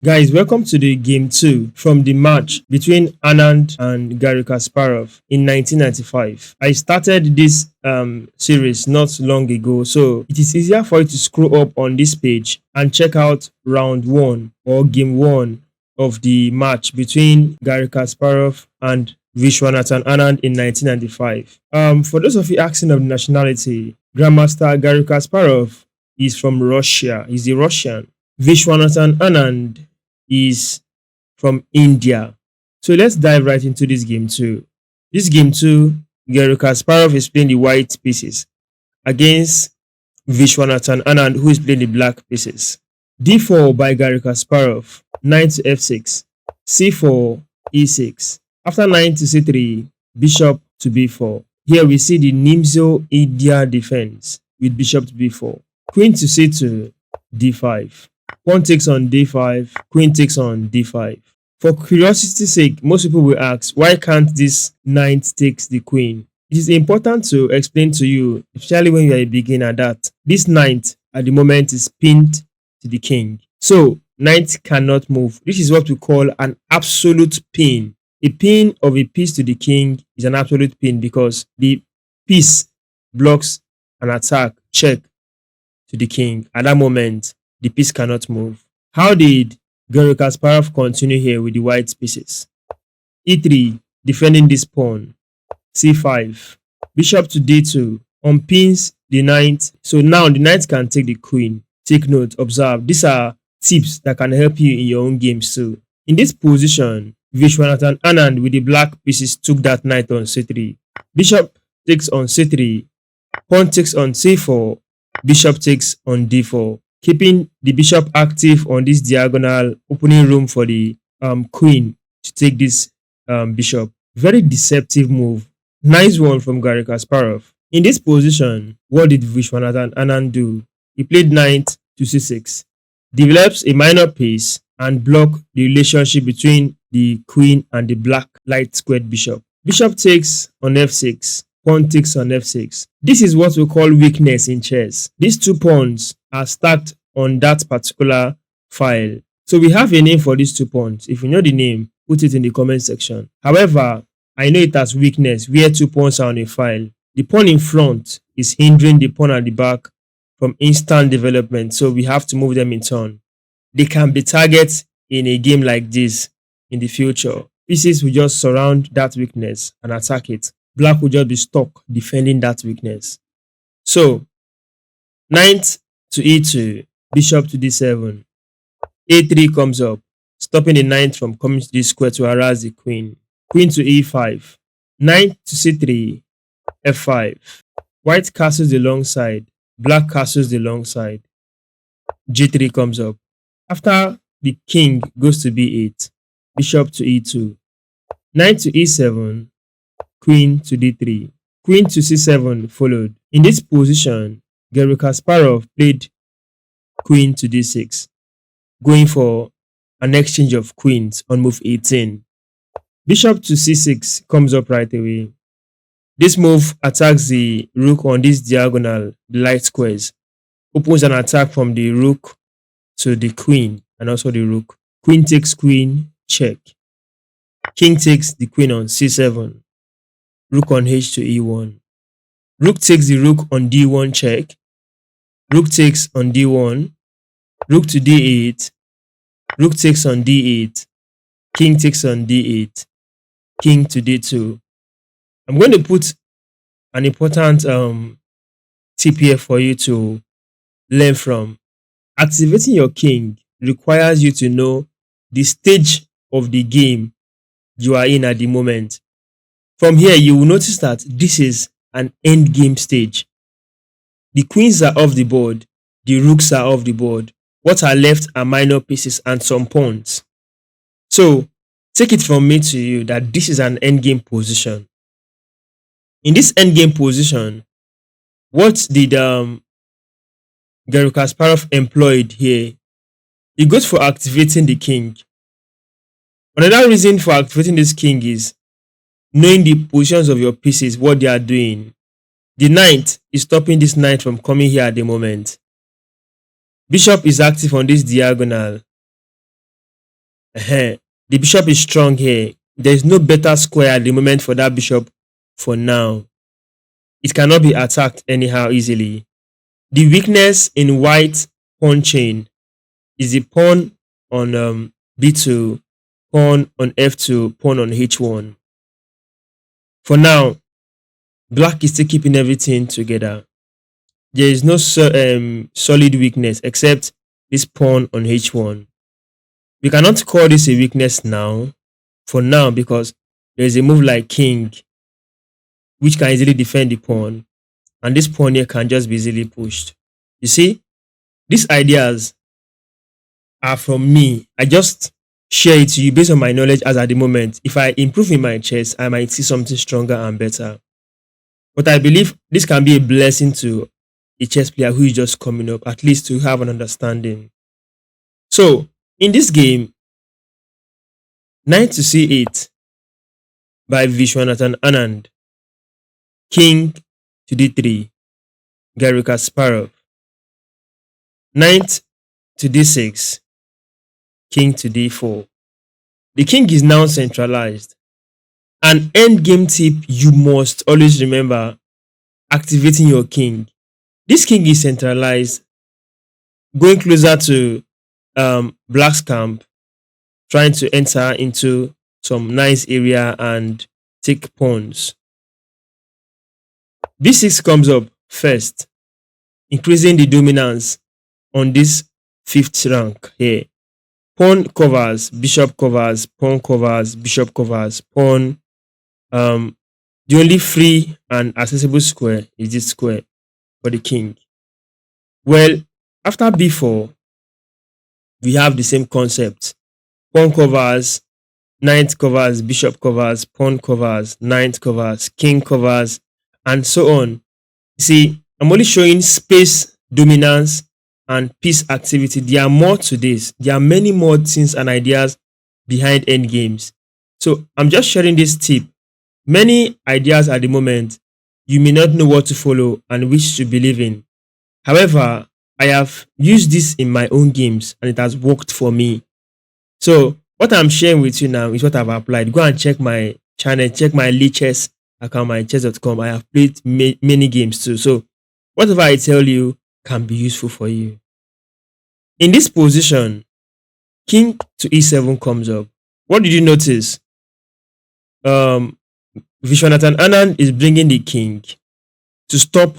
Guys, welcome to the game 2 from the match between Anand and Gary Kasparov in 1995. I started this series not long ago, so it is easier for you to scroll up on this page and check out round 1 or game 1 of the match between Gary Kasparov and Vishwanathan Anand in 1995. For those of you asking of nationality, Grandmaster Gary Kasparov is from Russia. He's a Russian. Vishwanathan Anand is from India. So let's dive right into this game two. This game two, Gary Kasparov is playing the white pieces against Vishwanathan Anand, who is playing the black pieces. D4 by Gary Kasparov, knight to f6, c4, e6. After knight to c3, bishop to b4. Here we see the Nimzo India defense with bishop to b4. Queen to c2, d5. Pawn takes on d5, queen takes on d5. For curiosity's sake, most people will ask, why can't this knight takes the queen? It is important to explain to you, especially when you are a beginner, that this knight at the moment is pinned to the king. So, knight cannot move. This is what we call an absolute pin. A pin of a piece to the king is an absolute pin because the piece blocks an attack, check to the king. At that moment, the piece cannot move. How did Garry Kasparov continue here with the white pieces? E3, defending this pawn. C5, bishop to d2, unpins the knight. So now the knight can take the queen. Take note, observe. These are tips that can help you in your own games too. In this position, Vishwanathan Anand with the black pieces took that knight on c3. Bishop takes on c3, pawn takes on c4, bishop takes on d4. Keeping the bishop active on this diagonal, opening room for the queen to take this bishop. Very deceptive move. Nice one from Garry Kasparov. In this position, what did Vishwanathan Anand do? He played knight to c6, develops a minor piece and block the relationship between the queen and the black light squared bishop. Bishop takes on f6, pawn takes on f6. This is what we call weakness in chess. These two pawns are stacked on that particular file. So we have a name for these two pawns. If you know the name, put it in the comment section. However, I know it as weakness where two pawns are on a file. The pawn in front is hindering the pawn at the back from instant development, so we have to move them in turn. They can be targets in a game like this in the future. Pieces will just surround that weakness and attack it. Black will just be stuck defending that weakness. So, knight to e2, bishop to d7. a3 comes up, stopping the knight from coming to this square to harass the queen. Queen to e5. Knight to c3, f5. White castles the long side, black castles the long side. g3 comes up. After the king goes to b8, bishop to e2. Knight to e7, queen to d3. Queen to c7 followed. In this position, Garry Kasparov played queen to d6, going for an exchange of queens on move 18. Bishop to c6 comes up right away. This move attacks the rook on this diagonal, the light squares. Opens an attack from the rook to the queen and also the rook. Queen takes queen, check. King takes the queen on c7. Rook on h to e1. Rook takes the rook on d1, check. Rook takes on d1. Rook to d8. Rook takes on d8. King takes on d8. King to d2. I'm going to put an important tip here for you to learn from. Activating your king requires you to know the stage of the game you are in at the moment. From here, you will notice that this is an end game stage. The queens are off the board, the rooks are off the board. What are left are minor pieces and some pawns. So, take it from me to you that this is an endgame position. In this endgame position, what did Garry Kasparov employed here? He goes for activating the king. Another reason for activating this king is knowing the positions of your pieces, what they are doing. The knight is stopping this knight from coming here at the moment. Bishop is active on this diagonal. Ehen, the bishop is strong here. There is no better square at the moment for that bishop for now. It cannot be attacked anyhow easily. The weakness in white pawn chain is the pawn on b2, pawn on f2, pawn on h1. For now, black is still keeping everything together. There is no solid weakness except this pawn on h1. We cannot call this a weakness now, for now, because there is a move like king, which can easily defend the pawn, and this pawn here can just be easily pushed. You see, these ideas are from me. I just share it to you based on my knowledge as at the moment. If I improve in my chess, I might see something stronger and better. But I believe this can be a blessing to a chess player who is just coming up, at least to have an understanding. So, in this game, knight to c8 by Vishwanathan Anand, king to d3, Garry Kasparov, knight to d6, king to d4. The king is now centralized. An endgame tip you must always remember: activating your king. This king is centralized, going closer to black's camp, trying to enter into some nice area and take pawns. b6 comes up first, increasing the dominance on this fifth rank here. Pawn covers, bishop covers, pawn covers, bishop covers, pawn. The only free and accessible square is this square for the king. Well, after b4, we have the same concept. Pawn covers, knight covers, bishop covers, pawn covers, knight covers, king covers, and so on. See, I'm only showing space dominance and piece activity. There are more to this. There are many more things and ideas behind endgames. So I'm just sharing this tip. Many ideas at the moment, you may not know what to follow and which to believe in. However, I have used this in my own games and it has worked for me. So what I'm sharing with you now is what I've applied. Go and check my channel, check my chess account, my chess.com. I have played many games too. So whatever I tell you can be useful for you. In this position, king to e7 comes up. What did you notice? Vishwanathan Anand is bringing the king to stop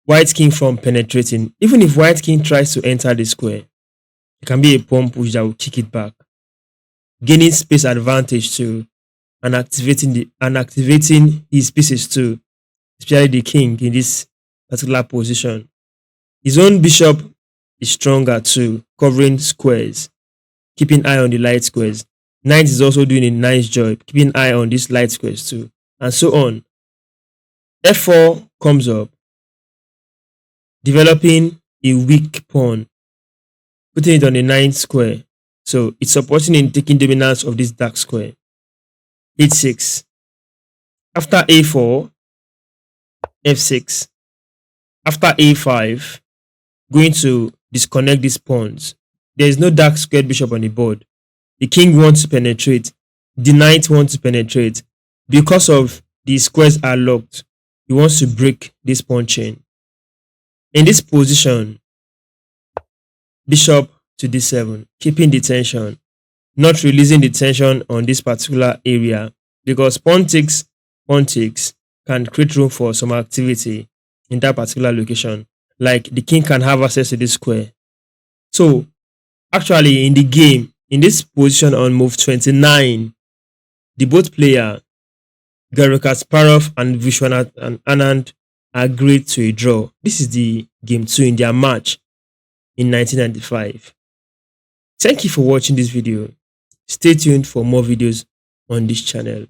white king from penetrating. Even if white king tries to enter the square, it can be a pawn push that will kick it back, gaining space advantage too, and activating his pieces too, especially the king in this particular position. His own bishop is stronger too, covering squares, keeping eye on the light squares. Knight is also doing a nice job, keeping eye on these light squares too, and so on. f4 comes up, developing a weak pawn, putting it on the 9th square. So it's supporting in taking dominance of this dark square. h6. After a4, f6. After a5, going to disconnect these pawns. There is no dark squared bishop on the board. The king wants to penetrate. The knight wants to penetrate. Because of the squares are locked, he wants to break this pawn chain. In this position, bishop to d7, keeping the tension, not releasing the tension on this particular area, because pawn takes can create room for some activity in that particular location. Like the king can have access to this square. So actually in the game, in this position on move 29, the both player, Garry Kasparov and Vishwanathan Anand, agreed to a draw. This is the game 2 in their match in 1995. Thank you for watching this video. Stay tuned for more videos on this channel.